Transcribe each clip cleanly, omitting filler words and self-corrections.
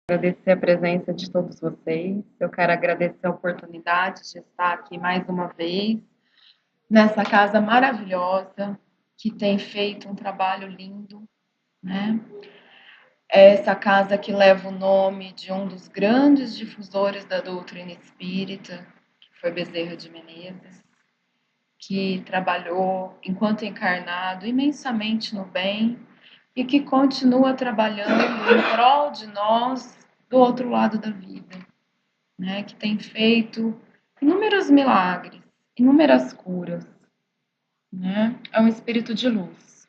Agradecer a presença de todos vocês. Eu quero agradecer a oportunidade de estar aqui mais uma vez, nessa casa maravilhosa, que tem feito um trabalho lindo, né? É essa casa que leva o nome de um dos grandes difusores da doutrina espírita, que foi Bezerra de Menezes, que trabalhou, enquanto encarnado, imensamente no bem e que continua trabalhando em prol de nós do outro lado da vida, né? Que tem feito inúmeros milagres, inúmeras curas, né? É um espírito de luz.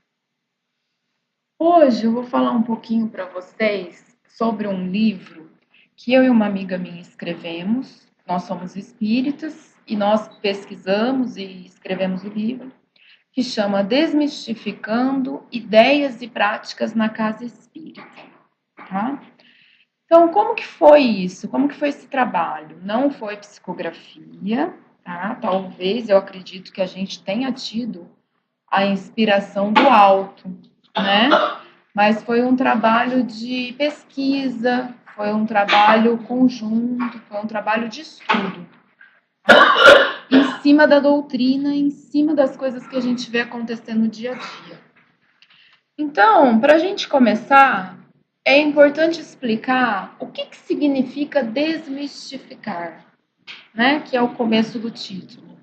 Hoje eu vou falar um pouquinho para vocês sobre um livro que eu e uma amiga minha escrevemos. Nós somos espíritas e nós pesquisamos e escrevemos o livro, que chama Desmistificando Ideias e Práticas na Casa Espírita, tá? Então, como que foi isso? Como que foi esse trabalho? Não foi psicografia, tá? Talvez, eu acredito que a gente tenha tido a inspiração do alto, né? Mas foi um trabalho de pesquisa, foi um trabalho conjunto, foi um trabalho de estudo, em cima da doutrina, em cima das coisas que a gente vê acontecendo no dia a dia. Então, para a gente começar, é importante explicar o que significa desmistificar, né? Que é o começo do título.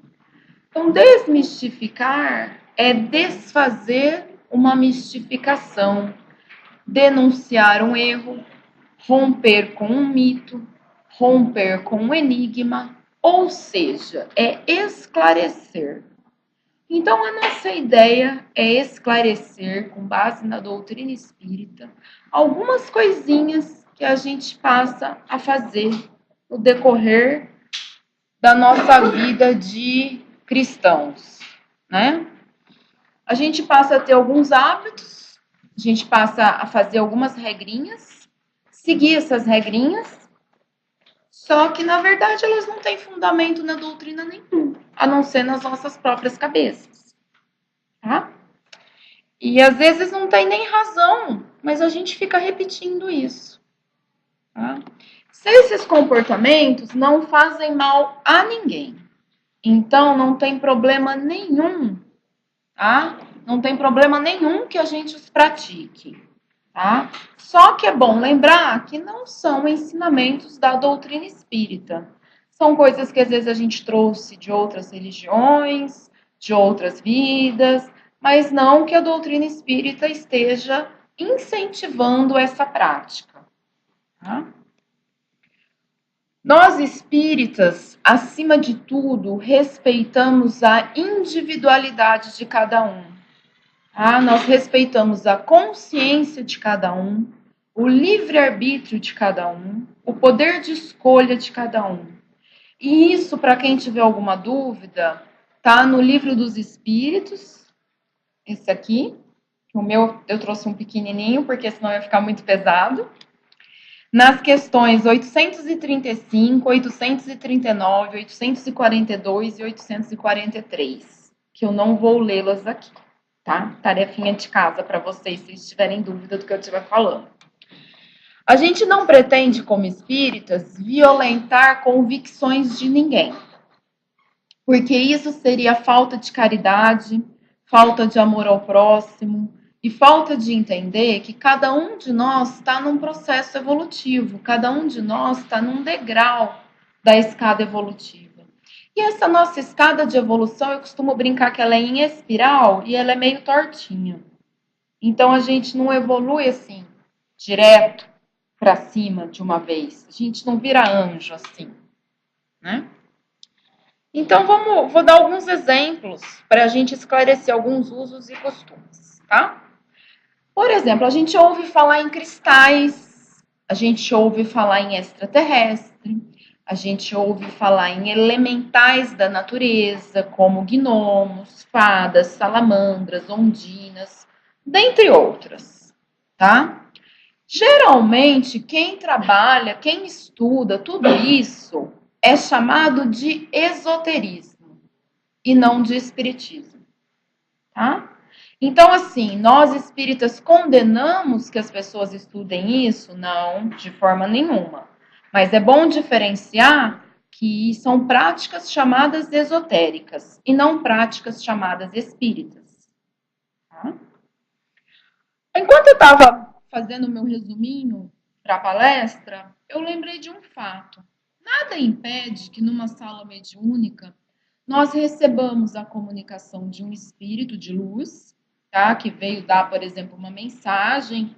Então, desmistificar é desfazer uma mistificação, denunciar um erro, romper com um mito, romper com um enigma, ou seja, é esclarecer. Então, a nossa ideia é esclarecer, com base na doutrina espírita, algumas coisinhas que a gente passa a fazer no decorrer da nossa vida de cristãos, né? A gente passa a ter alguns hábitos, a gente passa a fazer algumas regrinhas, seguir essas regrinhas, só que, na verdade, elas não têm fundamento na doutrina nenhum, a não ser nas nossas próprias cabeças, tá? E às vezes não tem nem razão, mas a gente fica repetindo isso, tá? Se esses comportamentos não fazem mal a ninguém, então não tem problema nenhum, tá? Não tem problema nenhum que a gente os pratique, tá? Só que é bom lembrar que não são ensinamentos da doutrina espírita. São coisas que às vezes a gente trouxe de outras religiões, de outras vidas, mas não que a doutrina espírita esteja incentivando essa prática, tá? Nós espíritas, acima de tudo, respeitamos a individualidade de cada um. Tá? Nós respeitamos a consciência de cada um, o livre-arbítrio de cada um, o poder de escolha de cada um. E isso, para quem tiver alguma dúvida, tá no Livro dos Espíritos, esse aqui. O meu eu trouxe um pequenininho, porque senão ia ficar muito pesado. Nas questões 835, 839, 842 e 843, que eu não vou lê-las aqui, tá? Tarefinha de casa para vocês, se tiverem dúvida do que eu estiver falando. A gente não pretende, como espíritas, violentar convicções de ninguém, porque isso seria falta de caridade, falta de amor ao próximo, e falta de entender que cada um de nós está num processo evolutivo, cada um de nós está num degrau da escada evolutiva. E essa nossa escada de evolução, eu costumo brincar que ela é em espiral e ela é meio tortinha. Então a gente não evolui assim, direto para cima de uma vez. A gente não vira anjo assim, né? Então vou dar alguns exemplos para a gente esclarecer alguns usos e costumes, tá? Por exemplo, a gente ouve falar em cristais, a gente ouve falar em extraterrestre, a gente ouve falar em elementais da natureza, como gnomos, fadas, salamandras, ondinas, dentre outras, tá? Geralmente, quem trabalha, quem estuda tudo isso é chamado de esoterismo e não de espiritismo, tá? Então, assim, nós espíritas condenamos que as pessoas estudem isso? Não, de forma nenhuma. Mas é bom diferenciar que são práticas chamadas esotéricas e não práticas chamadas espíritas. Tá? Enquanto eu estava fazendo o meu resuminho para a palestra, eu lembrei de um fato. Nada impede que numa sala mediúnica nós recebamos a comunicação de um espírito de luz, tá? Que veio dar, por exemplo, uma mensagem,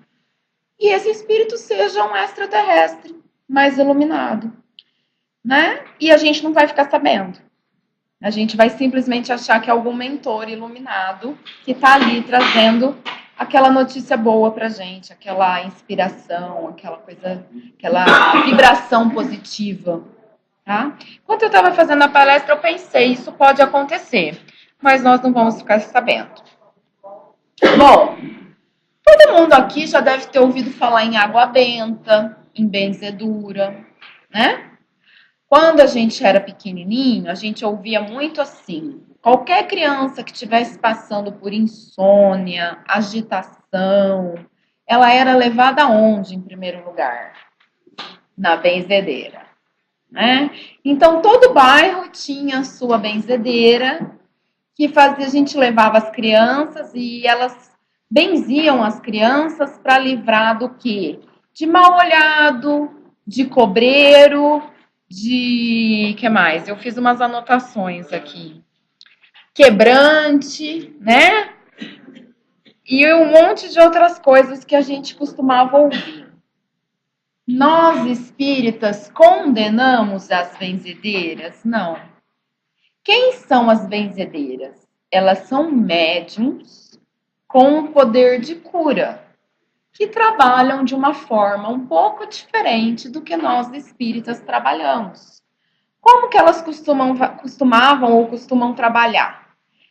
e esse espírito seja um extraterrestre mais iluminado, né? E a gente não vai ficar sabendo. A gente vai simplesmente achar que é algum mentor iluminado que está ali trazendo aquela notícia boa pra gente, aquela inspiração, aquela coisa, aquela vibração positiva, tá? Enquanto eu estava fazendo a palestra, eu pensei, isso pode acontecer, mas nós não vamos ficar sabendo. Bom, todo mundo aqui já deve ter ouvido falar em água benta, em benzedura, né? Quando a gente era pequenininho, a gente ouvia muito assim: qualquer criança que estivesse passando por insônia, agitação, ela era levada aonde em primeiro lugar? Na benzedeira, né? Então todo bairro tinha a sua benzedeira, que fazia, a gente levava as crianças e elas benziam as crianças para livrar do quê? De mal olhado, de cobreiro, de que mais? Eu fiz umas anotações aqui. Quebrante, né? E um monte de outras coisas que a gente costumava ouvir. Nós espíritas condenamos as benzedeiras? Não. Quem são as benzedeiras? Elas são médiums com poder de cura, que trabalham de uma forma um pouco diferente do que nós espíritas trabalhamos. Como que elas costumavam ou costumam trabalhar?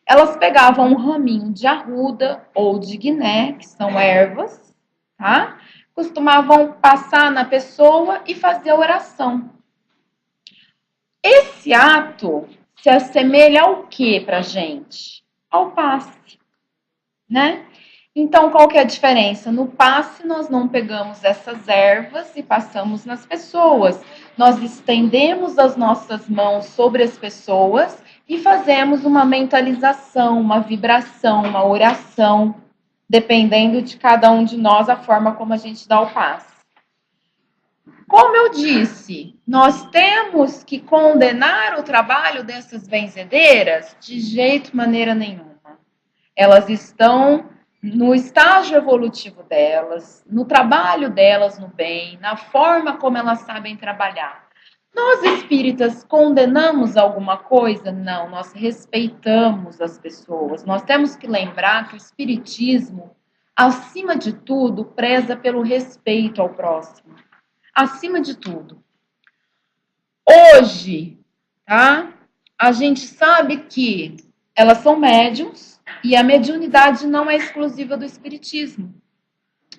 Elas pegavam um raminho de arruda ou de guiné, que são ervas, tá? Costumavam passar na pessoa e fazer a oração. Esse ato se assemelha ao que pra gente? Ao passe, né? Então, qual que é a diferença? No passe, nós não pegamos essas ervas e passamos nas pessoas. Nós estendemos as nossas mãos sobre as pessoas e fazemos uma mentalização, uma vibração, uma oração, dependendo de cada um de nós, a forma como a gente dá o passe. Como eu disse, nós temos que condenar o trabalho dessas benzedeiras? De jeito, maneira nenhuma. Elas estão no estágio evolutivo delas, no trabalho delas no bem, na forma como elas sabem trabalhar. Nós espíritas condenamos alguma coisa? Não, nós respeitamos as pessoas. Nós temos que lembrar que o espiritismo, acima de tudo, preza pelo respeito ao próximo. Acima de tudo. Hoje, tá? A gente sabe que elas são médiums e a mediunidade não é exclusiva do espiritismo.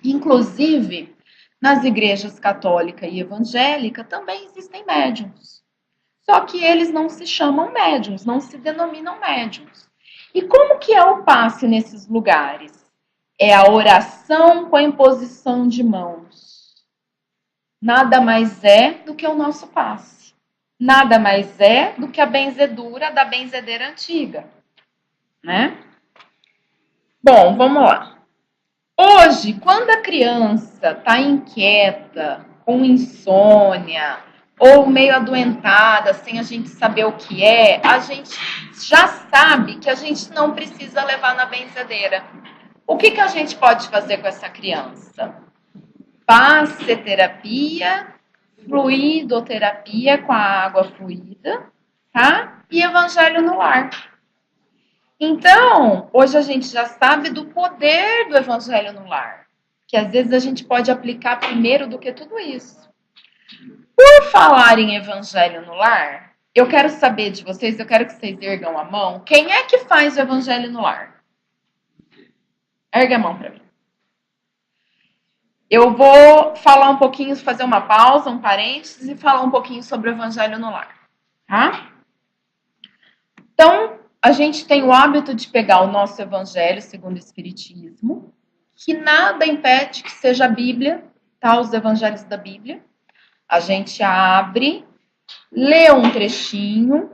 Inclusive, nas igrejas católica e evangélica também existem médiums. Só que eles não se chamam médiums, não se denominam médiums. E como que é o passe nesses lugares? É a oração com a imposição de mãos. Nada mais é do que o nosso passe. Nada mais é do que a benzedura da benzedeira antiga, né? Bom, vamos lá. Hoje, quando a criança está inquieta, com insônia, ou meio adoentada, sem a gente saber o que é, a gente já sabe que a gente não precisa levar na benzedeira. O que, que a gente pode fazer com essa criança? Passeterapia, fluidoterapia com a água fluida, tá? E evangelho no lar. Então, hoje a gente já sabe do poder do evangelho no lar, que às vezes a gente pode aplicar primeiro do que tudo isso. Por falar em evangelho no lar, eu quero saber de vocês, eu quero que vocês ergam a mão. Quem é que faz o evangelho no lar? Ergue a mão para mim. Eu vou falar um pouquinho, fazer uma pausa, um parênteses e falar um pouquinho sobre o evangelho no lar, tá? Então, A gente tem o hábito de pegar o nosso evangelho segundo o Espiritismo, que nada impede que seja a Bíblia, tá? Os evangelhos da Bíblia. A gente abre, lê um trechinho,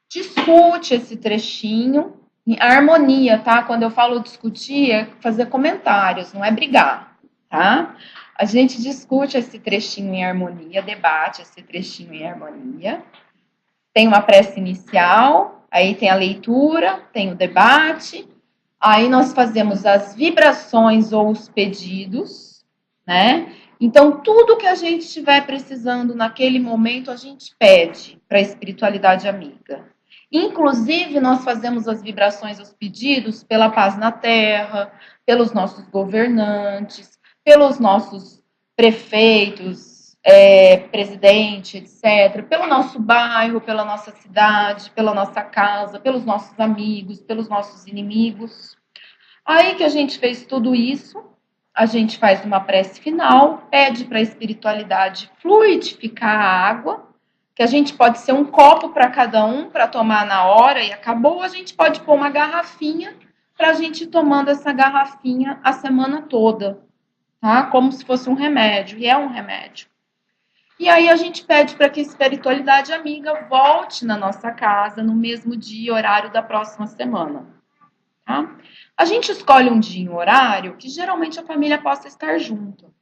discute esse trechinho, em harmonia, tá? Quando eu falo discutir, é fazer comentários, não é brigar, tá? A gente discute esse trechinho em harmonia, debate esse trechinho em harmonia. Tem uma prece inicial, aí tem a leitura, tem o debate, aí nós fazemos as vibrações ou os pedidos, né? Então, tudo que a gente estiver precisando naquele momento, a gente pede para a espiritualidade amiga. Inclusive, nós fazemos as vibrações, os pedidos pela paz na Terra, pelos nossos governantes, pelos nossos prefeitos, presidente, etc., pelo nosso bairro, pela nossa cidade, pela nossa casa, pelos nossos amigos, pelos nossos inimigos. Aí que a gente fez tudo isso, a gente faz uma prece final, pede para a espiritualidade fluidificar a água, que a gente pode ser um copo para cada um para tomar na hora e acabou, a gente pode pôr uma garrafinha para a gente ir tomando essa garrafinha a semana toda, tá? Como se fosse um remédio, e é um remédio. E aí a gente pede para que a espiritualidade amiga volte na nossa casa no mesmo dia e horário da próxima semana, tá? A gente escolhe um dia e um horário que geralmente a família possa estar junto.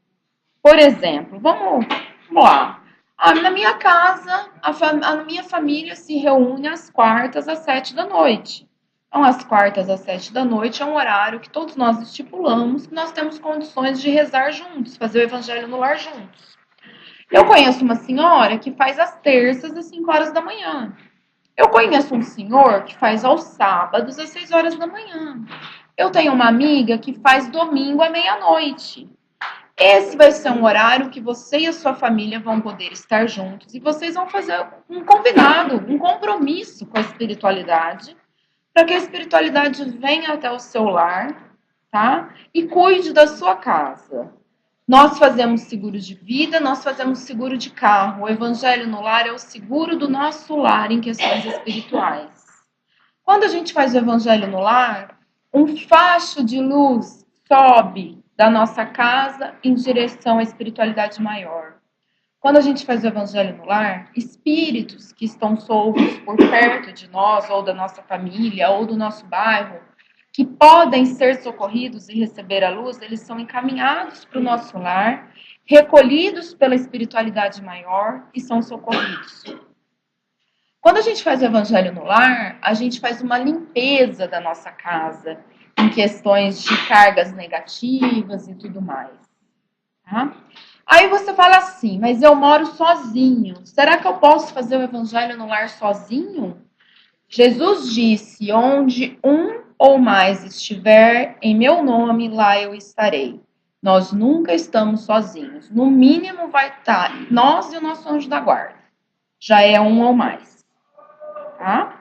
Por exemplo, vamos lá. Na minha casa, a minha família se reúne às quartas às 7 da noite. Então, às quartas às 7 da noite é um horário que todos nós estipulamos que nós temos condições de rezar juntos, fazer o evangelho no lar juntos. Eu conheço uma senhora que faz às terças às 5 horas da manhã. Eu conheço um senhor que faz aos sábados às 6 horas da manhã. Eu tenho uma amiga que faz domingo à meia-noite. Esse vai ser um horário que você e a sua família vão poder estar juntos e vocês vão fazer um combinado, um compromisso com a espiritualidade, para que a espiritualidade venha até o seu lar, tá? E cuide da sua casa. Nós fazemos seguros de vida, nós fazemos seguro de carro. O evangelho no lar é o seguro do nosso lar em questões espirituais. Quando a gente faz o evangelho no lar, um facho de luz sobe da nossa casa em direção à espiritualidade maior. Quando a gente faz o evangelho no lar, espíritos que estão soltos por perto de nós, ou da nossa família, ou do nosso bairro, que podem ser socorridos e receber a luz, eles são encaminhados para o nosso lar, recolhidos pela espiritualidade maior e são socorridos. Quando a gente faz o evangelho no lar, a gente faz uma limpeza da nossa casa, em questões de cargas negativas e tudo mais. Tá? Aí você fala assim, mas eu moro sozinho. Será que eu posso fazer o evangelho no lar sozinho? Jesus disse, onde um ou mais estiver em meu nome, lá eu estarei. Nós nunca estamos sozinhos. No mínimo vai estar nós e o nosso anjo da guarda. Já é um ou mais. Tá?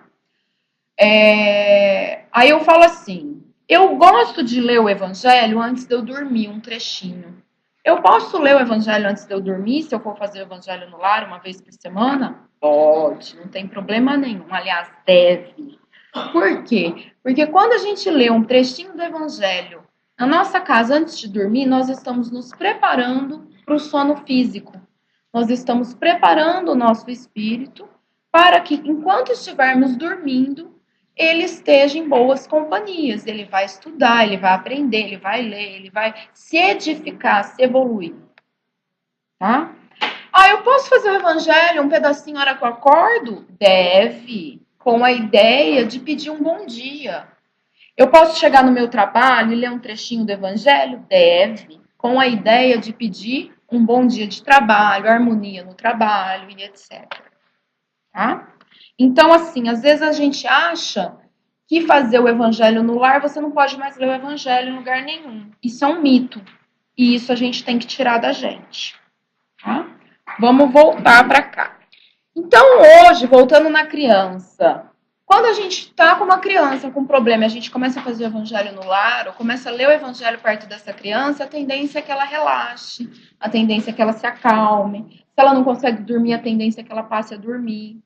Aí eu falo assim, eu gosto de ler o evangelho antes de eu dormir, um trechinho. Eu posso ler o evangelho antes de eu dormir, se eu for fazer o evangelho no lar uma vez por semana? Pode, não tem problema nenhum. Aliás, deve. Por quê? Porque quando a gente lê um trechinho do evangelho na nossa casa antes de dormir, nós estamos nos preparando para o sono físico. Nós estamos preparando o nosso espírito para que, enquanto estivermos dormindo, ele esteja em boas companhias. Ele vai estudar, ele vai aprender, ele vai ler, ele vai se edificar, se evoluir. Tá? Eu posso fazer o evangelho um pedacinho na hora que eu acordo? Deve, com a ideia de pedir um bom dia. Eu posso chegar no meu trabalho e ler um trechinho do evangelho? Deve, com a ideia de pedir um bom dia de trabalho, harmonia no trabalho e etc. Tá? Então, assim, às vezes a gente acha que fazer o evangelho no lar, você não pode mais ler o evangelho em lugar nenhum. Isso é um mito. E isso a gente tem que tirar da gente. Tá? Vamos voltar para cá. Então, hoje, voltando na criança, quando a gente está com uma criança com problema e a gente começa a fazer o evangelho no lar, ou começa a ler o evangelho perto dessa criança, a tendência é que ela relaxe, a tendência é que ela se acalme. Se ela não consegue dormir, a tendência é que ela passe a dormir.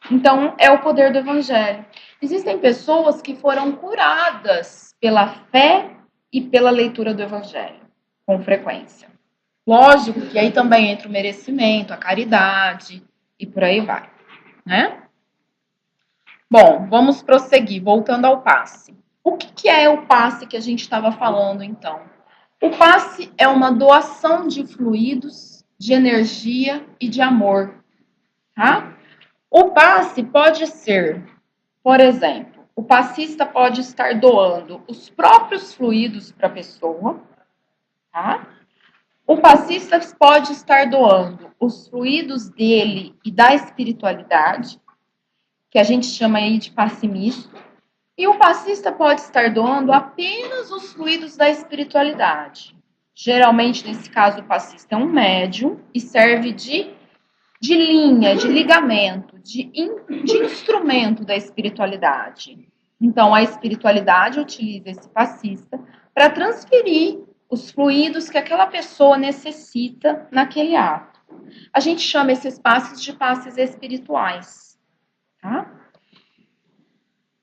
Então, é o poder do evangelho. Existem pessoas que foram curadas pela fé e pela leitura do evangelho, com frequência. Lógico que aí também entra o merecimento, a caridade e por aí vai, né? Bom, vamos prosseguir, voltando ao passe. O que é o passe que a gente estava falando, então? O passe é uma doação de fluidos, de energia e de amor, tá? O passe pode ser, por exemplo, o passista pode estar doando os próprios fluidos para a pessoa, tá? O passista pode estar doando os fluidos dele e da espiritualidade, que a gente chama aí de passe misto. E o passista pode estar doando apenas os fluidos da espiritualidade. Geralmente, nesse caso, o passista é um médium e serve de linha, de ligamento, de instrumento da espiritualidade. Então, a espiritualidade utiliza esse passista para transferir os fluidos que aquela pessoa necessita naquele ato. A gente chama esses passes de passes espirituais, tá?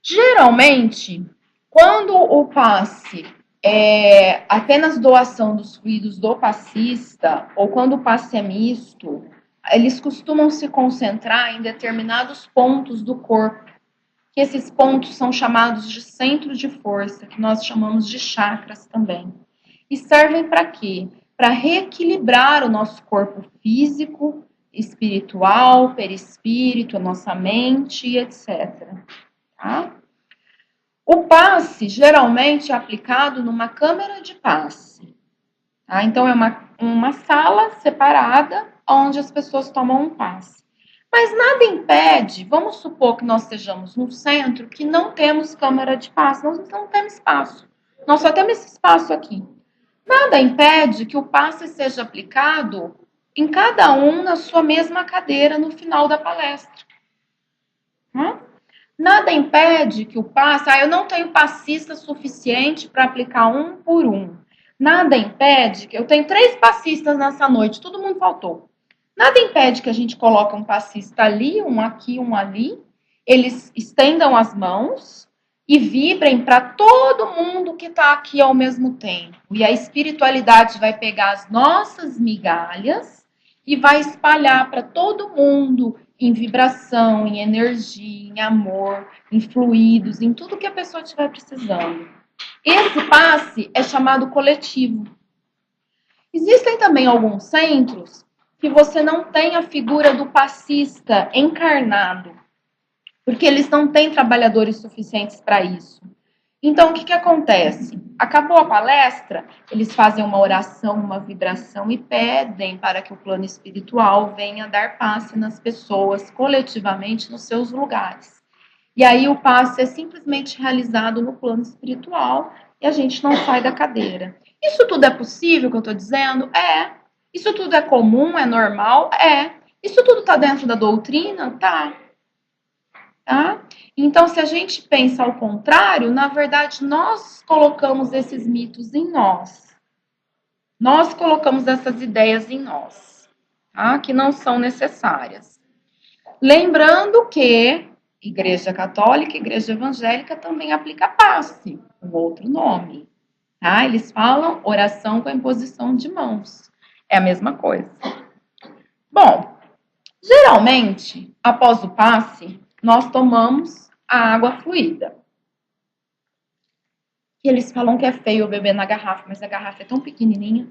Geralmente, quando o passe é apenas doação dos fluidos do passista, ou quando o passe é misto, eles costumam se concentrar em determinados pontos do corpo, que esses pontos são chamados de centros de força, que nós chamamos de chakras também. E servem para quê? Para reequilibrar o nosso corpo físico, espiritual, perispírito, a nossa mente, etc. Tá? O passe geralmente é aplicado numa câmara de passe. Tá? Então, é uma sala separada onde as pessoas tomam um passe. Mas nada impede, vamos supor que nós estejamos num centro que não temos câmara de passe, nós não temos espaço. Nós só temos esse espaço aqui. Nada impede que o passe seja aplicado em cada um na sua mesma cadeira no final da palestra. Nada impede que o passe, eu não tenho passista suficiente para aplicar um por um. Nada impede que eu tenho 3 passistas nessa noite, todo mundo faltou. Nada impede que a gente coloque um passista ali, um aqui, um ali, eles estendam as mãos e vibrem para todo mundo que está aqui ao mesmo tempo. E a espiritualidade vai pegar as nossas migalhas e vai espalhar para todo mundo em vibração, em energia, em amor, em fluidos, em tudo que a pessoa estiver precisando. Esse passe é chamado coletivo. Existem também alguns centros que você não tem a figura do passista encarnado, porque eles não têm trabalhadores suficientes para isso. Então, o que acontece? Acabou a palestra, eles fazem uma oração, uma vibração e pedem para que o plano espiritual venha dar passe nas pessoas, coletivamente, nos seus lugares. E aí o passe é simplesmente realizado no plano espiritual e a gente não sai da cadeira. Isso tudo é possível que eu estou dizendo? É. Isso tudo é comum, é normal? É. Isso tudo está dentro da doutrina? Tá. Tá? Então, se a gente pensa ao contrário, na verdade, nós colocamos esses mitos em nós. Nós colocamos essas ideias em nós, tá? Que não são necessárias. Lembrando que Igreja Católica e Igreja Evangélica também aplica passe, um outro nome. Tá? Eles falam oração com a imposição de mãos. É a mesma coisa. Bom, geralmente, após o passe, nós tomamos a água fluida. E eles falam que é feio beber na garrafa, mas a garrafa é tão pequenininha.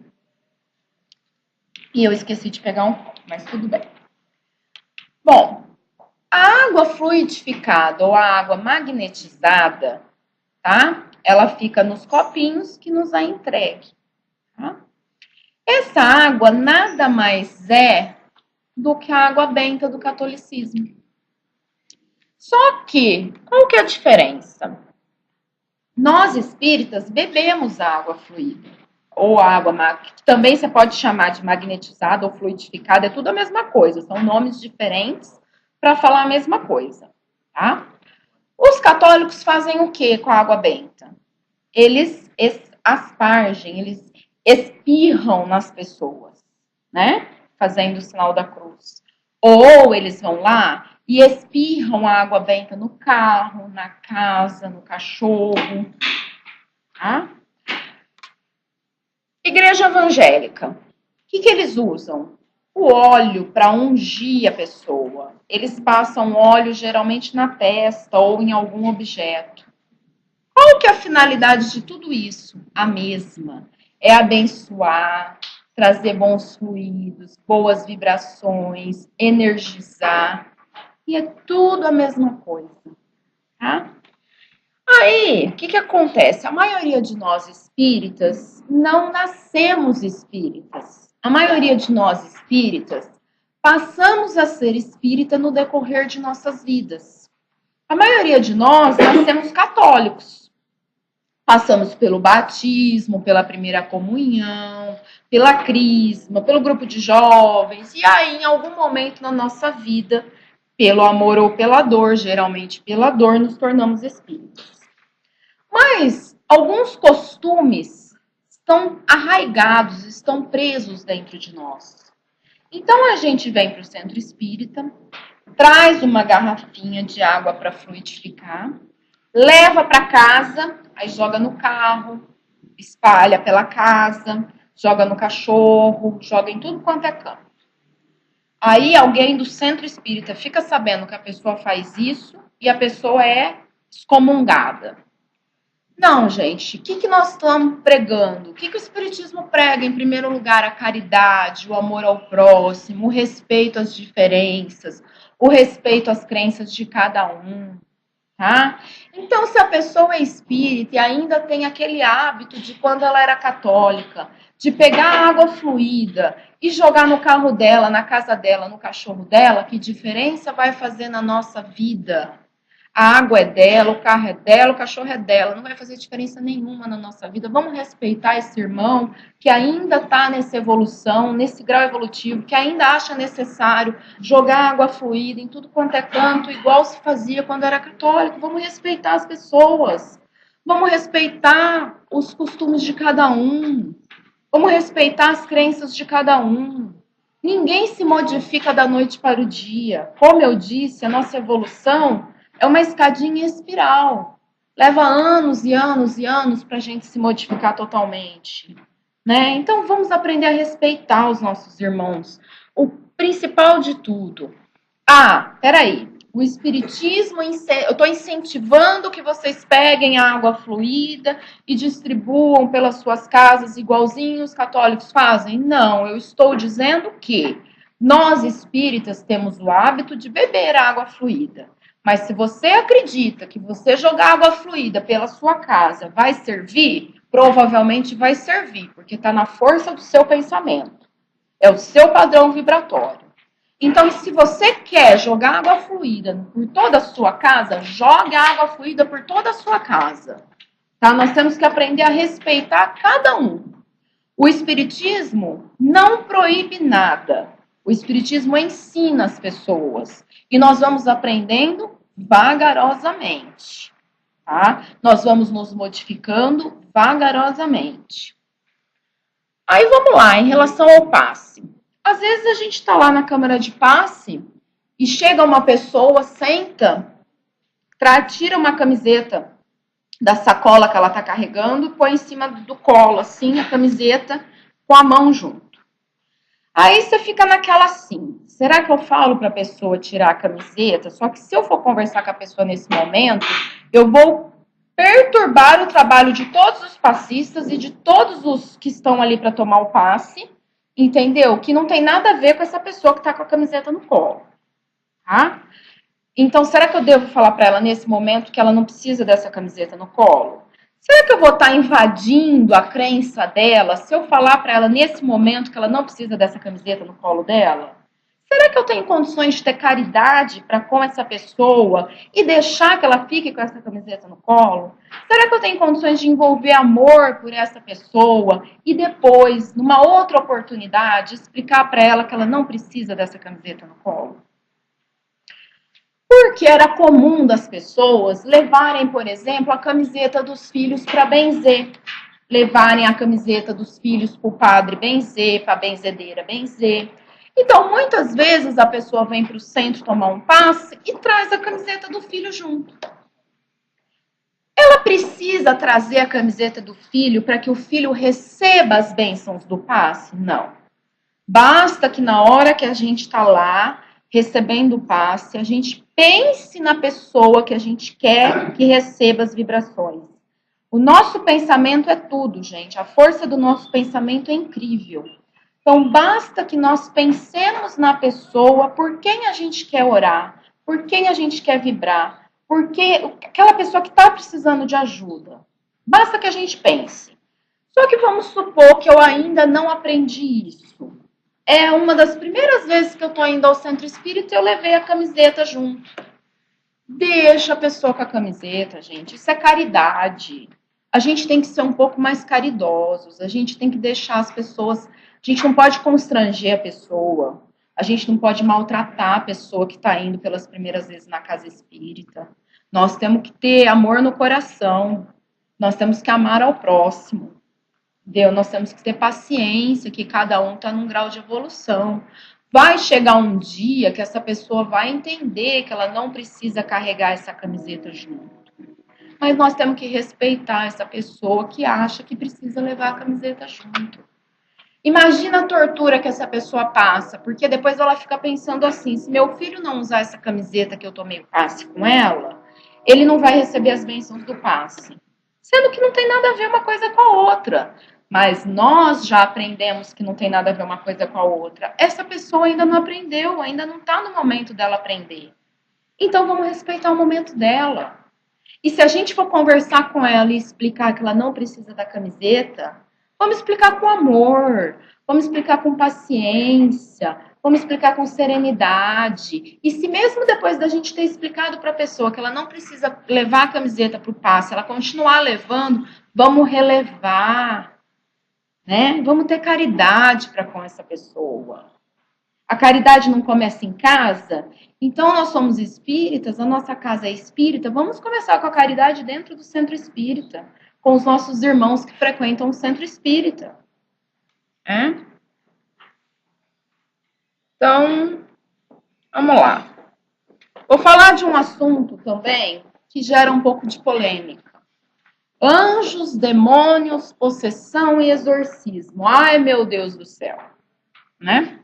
E eu esqueci de pegar um copo, mas tudo bem. Bom, a água fluidificada ou a água magnetizada, tá? Ela fica nos copinhos que nos é entregue. Tá? Essa água nada mais é do que a água benta do catolicismo. Só que, qual que é a diferença? Nós espíritas bebemos água fluida, ou água, que também você pode chamar de magnetizada ou fluidificada, é tudo a mesma coisa, são nomes diferentes para falar a mesma coisa, tá? Os católicos fazem o que com a água benta? Eles aspargem, eles espirram nas pessoas, né? Fazendo o sinal da cruz. Ou eles vão lá e espirram a água benta no carro, na casa, no cachorro, tá? Igreja evangélica, o que eles usam? O óleo para ungir a pessoa. Eles passam óleo geralmente na testa ou em algum objeto. Qual que é a finalidade de tudo isso? A mesma. É abençoar, trazer bons fluidos, boas vibrações, energizar. E é tudo a mesma coisa, tá? Aí, o que acontece? A maioria de nós espíritas não nascemos espíritas. A maioria de nós espíritas passamos a ser espírita no decorrer de nossas vidas. A maioria de nós nascemos católicos. Passamos pelo batismo, pela primeira comunhão, pela crisma, pelo grupo de jovens, e aí, em algum momento na nossa vida, pelo amor ou pela dor, geralmente pela dor, nos tornamos espíritos. Mas alguns costumes estão arraigados, estão presos dentro de nós. Então a gente vem para o centro espírita, traz uma garrafinha de água para fluidificar, leva para casa, aí joga no carro, espalha pela casa, joga no cachorro, joga em tudo quanto é canto. Aí alguém do centro espírita fica sabendo que a pessoa faz isso e a pessoa é excomungada. Não, gente, o que nós estamos pregando? O que o Espiritismo prega? Em primeiro lugar, a caridade, o amor ao próximo, o respeito às diferenças, o respeito às crenças de cada um, tá? Então, se a pessoa é espírita e ainda tem aquele hábito de quando ela era católica, de pegar água fluida e jogar no carro dela, na casa dela, no cachorro dela, que diferença vai fazer na nossa vida? A água é dela, o carro é dela, o cachorro é dela. Não vai fazer diferença nenhuma na nossa vida. Vamos respeitar esse irmão que ainda está nessa evolução, nesse grau evolutivo, que ainda acha necessário jogar água fluida em tudo quanto é canto, igual se fazia quando era católico. Vamos respeitar as pessoas. Vamos respeitar os costumes de cada um. Vamos respeitar as crenças de cada um. Ninguém se modifica da noite para o dia. Como eu disse, a nossa evolução é uma escadinha espiral. Leva anos e anos e anos para a gente se modificar totalmente, né? Então vamos aprender a respeitar os nossos irmãos. O principal de tudo. Peraí. O espiritismo, eu estou incentivando que vocês peguem a água fluida e distribuam pelas suas casas igualzinho os católicos fazem? Não, eu estou dizendo que nós espíritas temos o hábito de beber água fluida. Mas se você acredita que você jogar água fluida pela sua casa vai servir, provavelmente vai servir, porque está na força do seu pensamento. É o seu padrão vibratório. Então, se você quer jogar água fluida por toda a sua casa, joga água fluida por toda a sua casa. Tá? Nós temos que aprender a respeitar cada um. O Espiritismo não proíbe nada. O Espiritismo ensina as pessoas. E nós vamos aprendendo vagarosamente. Tá? Nós vamos nos modificando vagarosamente. Aí vamos lá, em relação ao passe. Às vezes a gente está lá na câmara de passe e chega uma pessoa, senta, tira uma camiseta da sacola que ela está carregando, põe em cima do colo, assim, a camiseta com a mão junto. Aí você fica naquela assim, será que eu falo para a pessoa tirar a camiseta? Só que se eu for conversar com a pessoa nesse momento, eu vou perturbar o trabalho de todos os passistas e de todos os que estão ali para tomar o passe, entendeu? Que não tem nada a ver com essa pessoa que está com a camiseta no colo, tá? Então, será que eu devo falar para ela nesse momento que ela não precisa dessa camiseta no colo? Será que eu vou estar invadindo a crença dela se eu falar para ela nesse momento que ela não precisa dessa camiseta no colo dela? Será que eu tenho condições de ter caridade para com essa pessoa e deixar que ela fique com essa camiseta no colo? Será que eu tenho condições de envolver amor por essa pessoa e depois, numa outra oportunidade, explicar para ela que ela não precisa dessa camiseta no colo? Porque era comum das pessoas levarem, por exemplo, a camiseta dos filhos para benzer. Levarem a camiseta dos filhos para o padre benzer, para a benzedeira benzer. Então, muitas vezes a pessoa vem para o centro tomar um passe e traz a camiseta do filho junto. Ela precisa trazer a camiseta do filho para que o filho receba as bênçãos do passe? Não. Basta que na hora que a gente está lá, recebendo o passe, a gente pense na pessoa que a gente quer que receba as vibrações. O nosso pensamento é tudo, gente. A força do nosso pensamento é incrível. Então, basta que nós pensemos na pessoa por quem a gente quer orar, por quem a gente quer vibrar, porque aquela pessoa que está precisando de ajuda. Basta que a gente pense. Só que vamos supor que eu ainda não aprendi isso. É uma das primeiras vezes que eu estou indo ao centro espírita e eu levei a camiseta junto. Deixa a pessoa com a camiseta, gente. Isso é caridade. A gente tem que ser um pouco mais caridosos. A gente tem que deixar as pessoas... A gente não pode constranger a pessoa. A gente não pode maltratar a pessoa que está indo pelas primeiras vezes na casa espírita. Nós temos que ter amor no coração. Nós temos que amar ao próximo. Entendeu? Nós temos que ter paciência, que cada um está num grau de evolução. Vai chegar um dia que essa pessoa vai entender que ela não precisa carregar essa camiseta junto. Mas nós temos que respeitar essa pessoa que acha que precisa levar a camiseta junto. Imagina a tortura que essa pessoa passa, porque depois ela fica pensando assim, se meu filho não usar essa camiseta que eu tomei o passe com ela, ele não vai receber as bênçãos do passe. Sendo que não tem nada a ver uma coisa com a outra. Mas nós já aprendemos que não tem nada a ver uma coisa com a outra. Essa pessoa ainda não aprendeu, ainda não está no momento dela aprender. Então vamos respeitar o momento dela. E se a gente for conversar com ela e explicar que ela não precisa da camiseta, vamos explicar com amor, vamos explicar com paciência, vamos explicar com serenidade. E se mesmo depois da gente ter explicado para a pessoa que ela não precisa levar a camiseta para o passe, ela continuar levando, vamos relevar. Né? Vamos ter caridade para com essa pessoa. A caridade não começa em casa? Então, nós somos espíritas, a nossa casa é espírita, vamos começar com a caridade dentro do centro espírita, com os nossos irmãos que frequentam o centro espírita. É? Então, vamos lá. Vou falar de um assunto também que gera um pouco de polêmica. Anjos, demônios, possessão e exorcismo. Ai, meu Deus do céu. Né?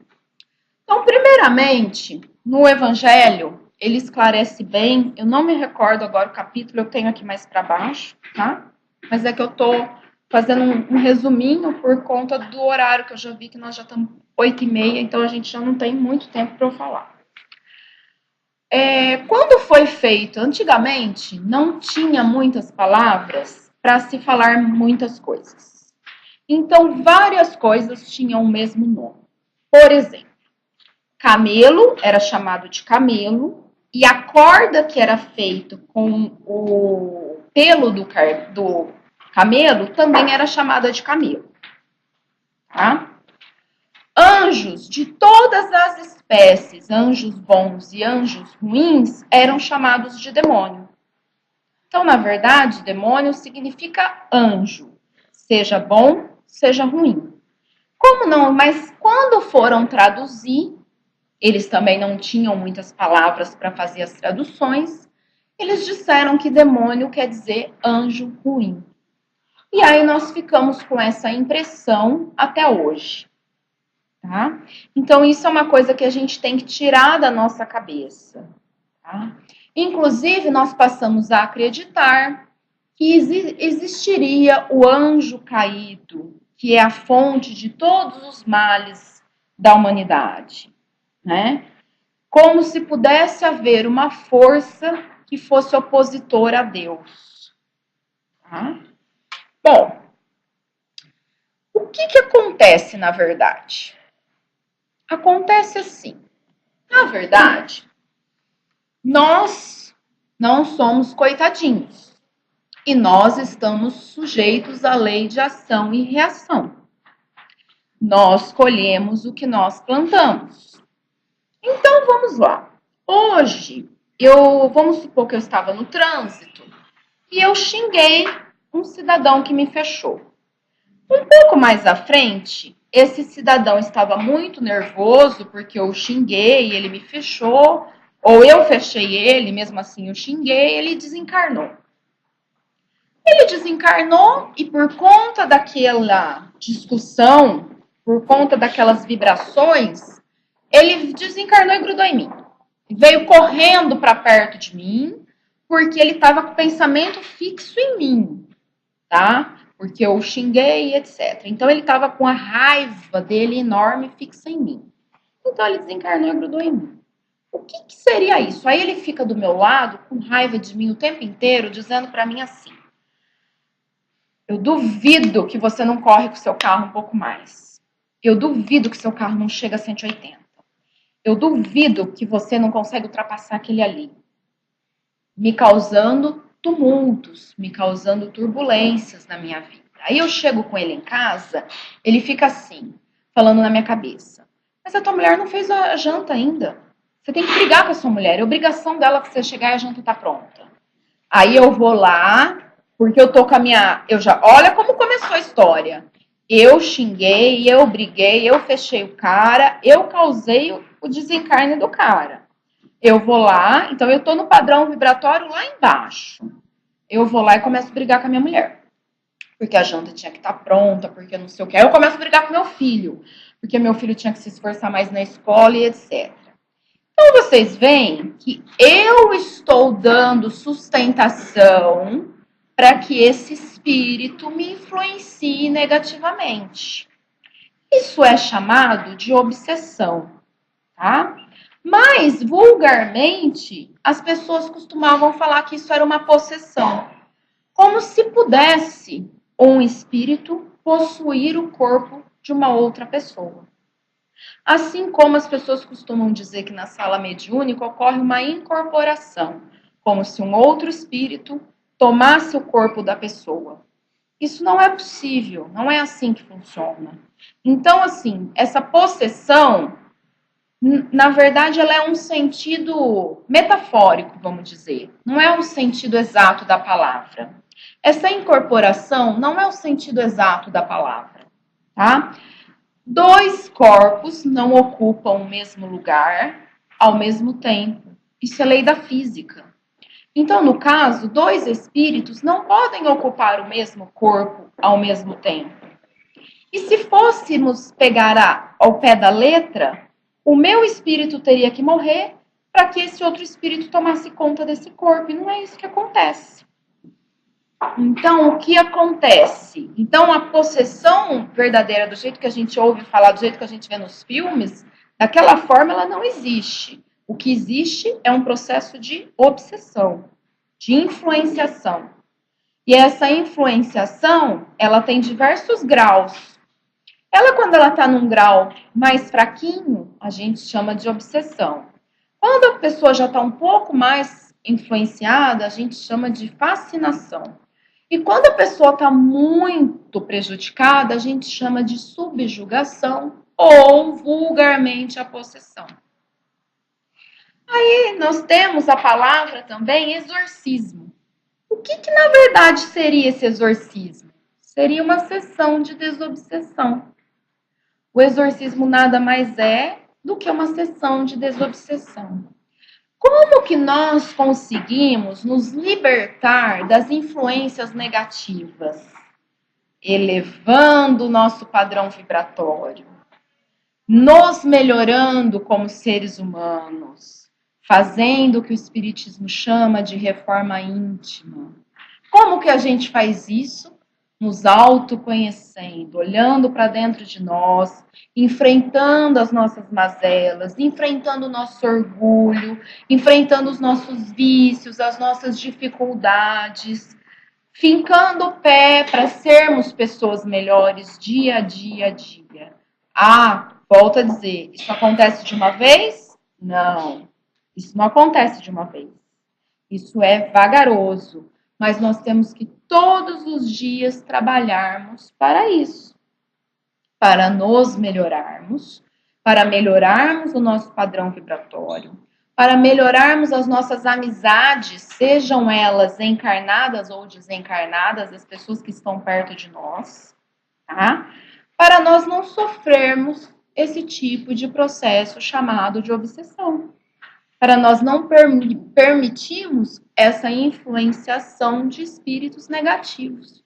Então, primeiramente, no Evangelho, ele esclarece bem, eu não me recordo agora o capítulo, eu tenho aqui mais para baixo, tá? Mas é que eu estou fazendo um resuminho por conta do horário que eu já vi que nós já estamos 8h30, então a gente já não tem muito tempo para eu falar. Quando foi feito, antigamente, não tinha muitas palavras para se falar muitas coisas. Então, várias coisas tinham o mesmo nome. Por exemplo, camelo era chamado de camelo, e a corda que era feita com o pelo do camelo também era chamada de camelo. Tá? Anjos de todas as espécies, anjos bons e anjos ruins, eram chamados de demônio. Então, na verdade, demônio significa anjo, seja bom, seja ruim. Como não? Mas quando foram traduzir, eles também não tinham muitas palavras para fazer as traduções, eles disseram que demônio quer dizer anjo ruim. E aí nós ficamos com essa impressão até hoje. Tá? Então, isso é uma coisa que a gente tem que tirar da nossa cabeça. Tá? Inclusive, nós passamos a acreditar que existiria o anjo caído, que é a fonte de todos os males da humanidade. Né? Como se pudesse haver uma força que fosse opositora a Deus. Tá? Bom, o que acontece na verdade? Acontece assim. Na verdade, nós não somos coitadinhos. E nós estamos sujeitos à lei de ação e reação. Nós colhemos o que nós plantamos. Então, vamos lá. Hoje, vamos supor que eu estava no trânsito e eu xinguei um cidadão que me fechou. Um pouco mais à frente, esse cidadão estava muito nervoso porque eu xinguei, ele me fechou, ou eu fechei ele, mesmo assim eu xinguei, ele desencarnou. Ele desencarnou e por conta daquela discussão, por conta daquelas vibrações, ele desencarnou e grudou em mim. Veio correndo para perto de mim, porque ele estava com o pensamento fixo em mim, tá? Porque eu xinguei, etc. Então ele estava com a raiva dele enorme fixa em mim. Então ele desencarnou e grudou em mim. O que, que seria isso? Aí ele fica do meu lado, com raiva de mim o tempo inteiro, dizendo para mim assim: eu duvido que você não corre com o seu carro um pouco mais. Eu duvido que seu carro não chega a 180. Eu duvido que você não consegue ultrapassar aquele ali. Me causando tumultos, me causando turbulências na minha vida. Aí eu chego com ele em casa, ele fica assim, falando na minha cabeça: mas a tua mulher não fez a janta ainda. Você tem que brigar com a sua mulher. É obrigação dela que você chegar e a janta tá pronta. Aí eu vou lá, porque eu tô com a minha. Eu já. Olha como começou a história. Eu xinguei, eu briguei, eu fechei o cara, eu causei o desencarne do cara. Eu vou lá, então eu tô no padrão vibratório lá embaixo. Eu vou lá e começo a brigar com a minha mulher. Porque a janta tinha que estar pronta, porque não sei o que. Aí eu começo a brigar com meu filho, porque meu filho tinha que se esforçar mais na escola e etc. Então vocês veem que eu estou dando sustentação para que esse espírito me influencie negativamente. Isso é chamado de obsessão, tá? Mas, vulgarmente, as pessoas costumavam falar que isso era uma possessão, como se pudesse um espírito possuir o corpo de uma outra pessoa. Assim como as pessoas costumam dizer que na sala mediúnica ocorre uma incorporação, como se um outro espírito tomasse o corpo da pessoa. Isso não é possível, não é assim que funciona. Então, assim, essa possessão, na verdade, ela é um sentido metafórico, vamos dizer. Não é um sentido exato da palavra. Essa incorporação não é o sentido exato da palavra, tá? Dois corpos não ocupam o mesmo lugar ao mesmo tempo. Isso é lei da física. Então, no caso, dois espíritos não podem ocupar o mesmo corpo ao mesmo tempo. E se fôssemos pegar ao pé da letra, o meu espírito teria que morrer para que esse outro espírito tomasse conta desse corpo. E não é isso que acontece. Então, o que acontece? Então, a possessão verdadeira, do jeito que a gente ouve falar, do jeito que a gente vê nos filmes, daquela forma ela não existe. O que existe é um processo de obsessão, de influenciação. E essa influenciação, ela tem diversos graus. Ela, quando ela está num grau mais fraquinho, a gente chama de obsessão. Quando a pessoa já está um pouco mais influenciada, a gente chama de fascinação. E quando a pessoa está muito prejudicada, a gente chama de subjugação ou, vulgarmente, a possessão. Aí nós temos a palavra também exorcismo. O que na verdade seria esse exorcismo? Seria uma sessão de desobsessão. O exorcismo nada mais é do que uma sessão de desobsessão. Como que nós conseguimos nos libertar das influências negativas? Elevando o nosso padrão vibratório, nos melhorando como seres humanos, fazendo o que o Espiritismo chama de reforma íntima. Como que a gente faz isso? Nos autoconhecendo, olhando para dentro de nós, enfrentando as nossas mazelas, enfrentando o nosso orgulho, enfrentando os nossos vícios, as nossas dificuldades, fincando o pé para sermos pessoas melhores dia a dia a dia. Ah, volto a dizer, isso acontece de uma vez? Não, isso não acontece de uma vez. Isso é vagaroso, mas nós temos que todos os dias trabalharmos para isso, para nos melhorarmos, para melhorarmos o nosso padrão vibratório, para melhorarmos as nossas amizades, sejam elas encarnadas ou desencarnadas, as pessoas que estão perto de nós, tá? Para nós não sofrermos esse tipo de processo chamado de obsessão. Para nós não permitirmos essa influenciação de espíritos negativos.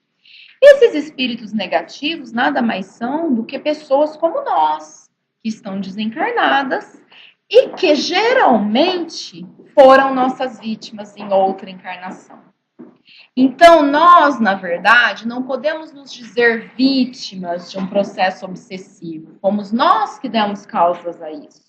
Esses espíritos negativos nada mais são do que pessoas como nós, que estão desencarnadas e que geralmente foram nossas vítimas em outra encarnação. Então, nós, na verdade, não podemos nos dizer vítimas de um processo obsessivo. Fomos nós que demos causas a isso.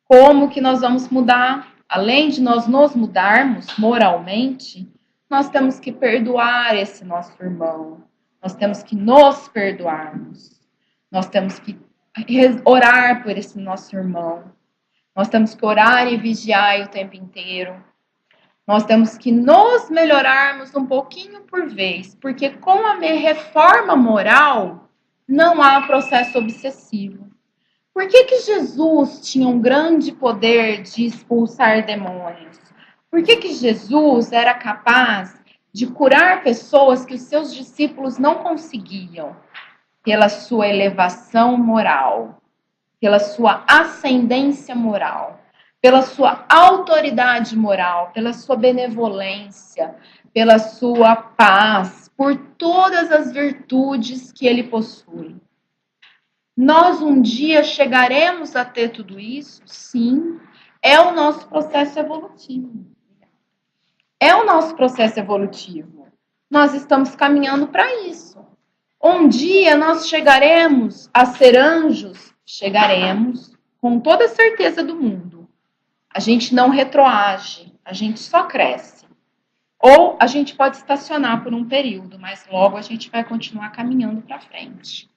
Como que nós vamos mudar? Além de nós nos mudarmos moralmente, nós temos que perdoar esse nosso irmão. Nós temos que nos perdoarmos. Nós temos que orar por esse nosso irmão. Nós temos que orar e vigiar o tempo inteiro. Nós temos que nos melhorarmos um pouquinho por vez, porque com a reforma moral não há processo obsessivo. Por que Jesus tinha um grande poder de expulsar demônios? Por que Jesus era capaz de curar pessoas que os seus discípulos não conseguiam? Pela sua elevação moral, pela sua ascendência moral, pela sua autoridade moral, pela sua benevolência, pela sua paz, por todas as virtudes que ele possui. Nós um dia chegaremos a ter tudo isso? Sim. É o nosso processo evolutivo. É o nosso processo evolutivo. Nós estamos caminhando para isso. Um dia nós chegaremos a ser anjos? Chegaremos, com toda a certeza do mundo. A gente não retroage, a gente só cresce. Ou a gente pode estacionar por um período, mas logo a gente vai continuar caminhando para frente.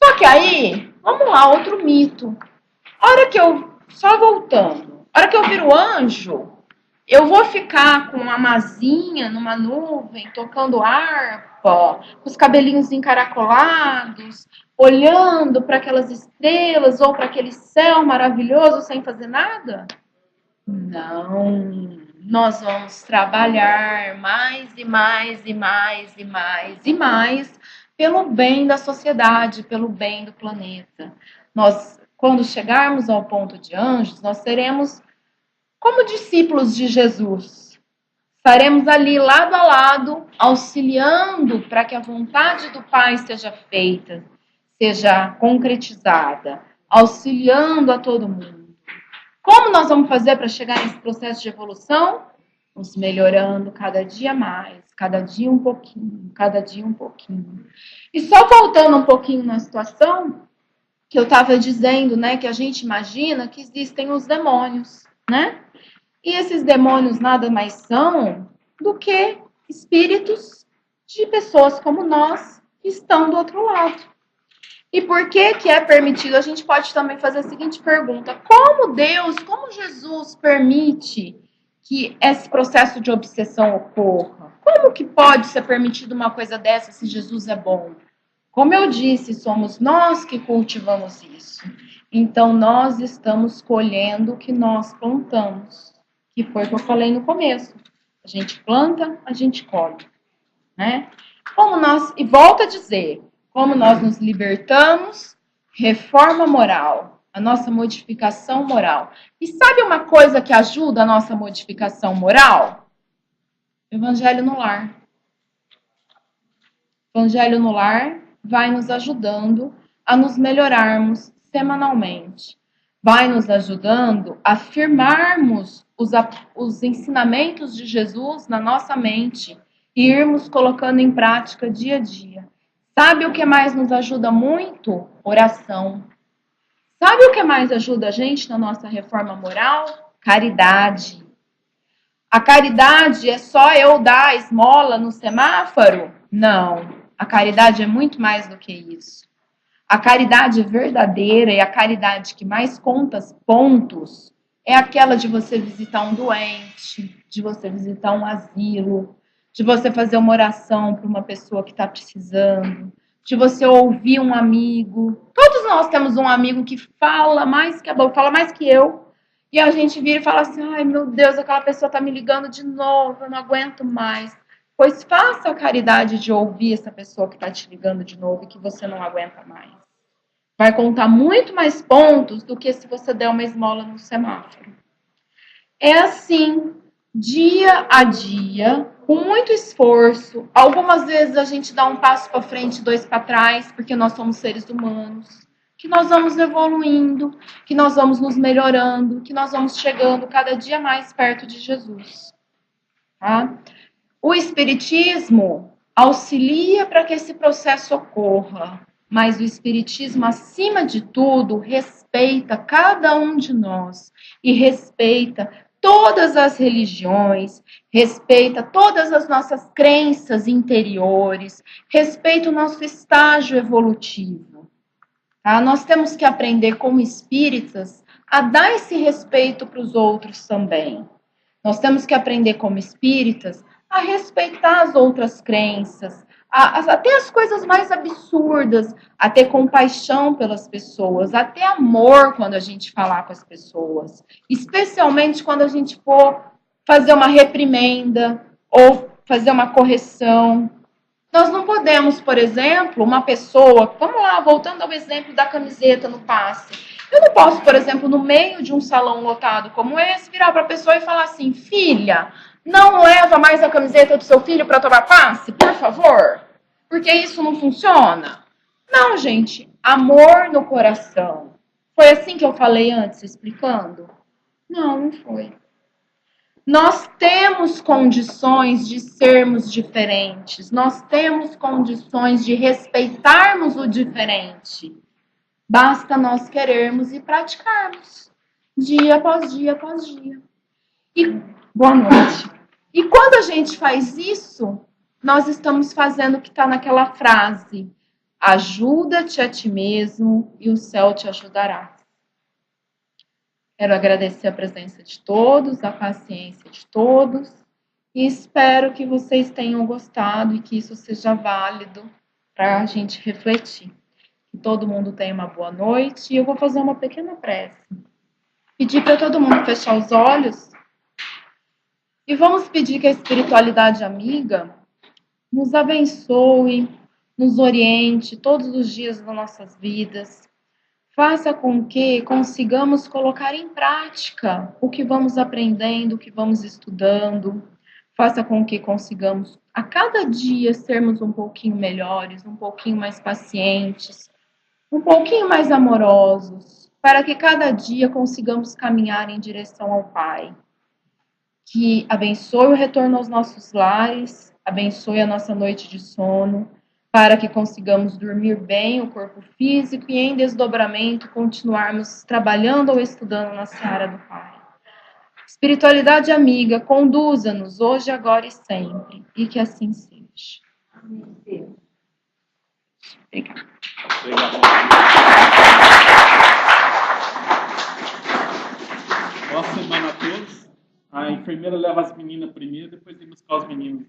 Só que aí, vamos lá, outro mito. Só voltando, a hora que eu viro anjo, eu vou ficar com uma masinha numa nuvem, tocando harpa, com os cabelinhos encaracolados, olhando para aquelas estrelas ou para aquele céu maravilhoso sem fazer nada? Não. Nós vamos trabalhar mais e mais e mais e mais e mais pelo bem da sociedade, pelo bem do planeta. Nós, quando chegarmos ao ponto de anjos, nós seremos como discípulos de Jesus. Estaremos ali lado a lado, auxiliando para que a vontade do Pai seja feita, seja concretizada, auxiliando a todo mundo. Como nós vamos fazer para chegar nesse processo de evolução? Nos melhorando cada dia mais, cada dia um pouquinho, cada dia um pouquinho. E só voltando um pouquinho na situação que eu estava dizendo, né, que a gente imagina que existem os demônios, né? E esses demônios nada mais são do que espíritos de pessoas como nós que estão do outro lado. E por que é permitido? A gente pode também fazer a seguinte pergunta: como Deus, como Jesus permite que esse processo de obsessão ocorra? Como que pode ser permitido uma coisa dessa se Jesus é bom? Como eu disse, somos nós que cultivamos isso. Então, nós estamos colhendo o que nós plantamos, que foi o que eu falei no começo. A gente planta, a gente colhe, né? E volto a dizer, como nós nos libertamos, reforma moral, a nossa modificação moral. E sabe uma coisa que ajuda a nossa modificação moral? Evangelho no lar. Evangelho no lar vai nos ajudando a nos melhorarmos semanalmente. Vai nos ajudando a firmarmos os ensinamentos de Jesus na nossa mente e irmos colocando em prática dia a dia. Sabe o que mais nos ajuda muito? Oração. Sabe o que mais ajuda a gente na nossa reforma moral? Caridade. A caridade é só eu dar a esmola no semáforo? Não. A caridade é muito mais do que isso. A caridade verdadeira e a caridade que mais conta pontos é aquela de você visitar um doente, de você visitar um asilo, de você fazer uma oração para uma pessoa que está precisando, de você ouvir um amigo. Todos nós temos um amigo que fala mais que a boca, fala mais que eu, e a gente vira e fala assim: ai meu Deus, aquela pessoa está me ligando de novo, eu não aguento mais. Pois faça a caridade de ouvir essa pessoa que está te ligando de novo e que você não aguenta mais. Vai contar muito mais pontos do que se você der uma esmola no semáforo. É assim, dia a dia, com muito esforço. Algumas vezes a gente dá um passo para frente, dois para trás, porque nós somos seres humanos. Que nós vamos evoluindo, que nós vamos nos melhorando, que nós vamos chegando cada dia mais perto de Jesus. Tá? O Espiritismo auxilia para que esse processo ocorra, mas o Espiritismo, acima de tudo, respeita cada um de nós e respeita todas as religiões, respeita todas as nossas crenças interiores, respeita o nosso estágio evolutivo. Tá? Nós temos que aprender, como espíritas, a dar esse respeito para os outros também. Nós temos que aprender, como espíritas, a respeitar as outras crenças, até as coisas mais absurdas, a ter compaixão pelas pessoas, a ter amor quando a gente falar com as pessoas, especialmente quando a gente for fazer uma reprimenda ou fazer uma correção. Nós não podemos, por exemplo, uma pessoa, vamos lá, voltando ao exemplo da camiseta no passe. Eu não posso, por exemplo, no meio de um salão lotado como esse, virar para a pessoa e falar assim: filha, não leva mais a camiseta do seu filho para tomar passe, por favor, porque isso não funciona. Não, gente, amor no coração. Foi assim que eu falei antes, explicando? Não, não foi. Nós temos condições de sermos diferentes, nós temos condições de respeitarmos o diferente. Basta nós querermos e praticarmos, dia após dia após dia. E boa noite. E quando a gente faz isso, nós estamos fazendo o que está naquela frase: ajuda-te a ti mesmo e o céu te ajudará. Quero agradecer a presença de todos, a paciência de todos, e espero que vocês tenham gostado e que isso seja válido para a gente refletir. Que todo mundo tenha uma boa noite, e eu vou fazer uma pequena prece. Pedir para todo mundo fechar os olhos e vamos pedir que a espiritualidade amiga nos abençoe, nos oriente todos os dias das nossas vidas. Faça com que consigamos colocar em prática o que vamos aprendendo, o que vamos estudando. Faça com que consigamos, a cada dia, sermos um pouquinho melhores, um pouquinho mais pacientes, um pouquinho mais amorosos, para que cada dia consigamos caminhar em direção ao Pai. Que abençoe o retorno aos nossos lares, abençoe a nossa noite de sono, para que consigamos dormir bem o corpo físico e, em desdobramento, continuarmos trabalhando ou estudando na seara do Pai. Espiritualidade amiga, conduza-nos hoje, agora e sempre, e que assim seja. Amém. Obrigada. Boa semana a todos. A enfermeira leva as meninas primeiro, depois vem buscar os meninos.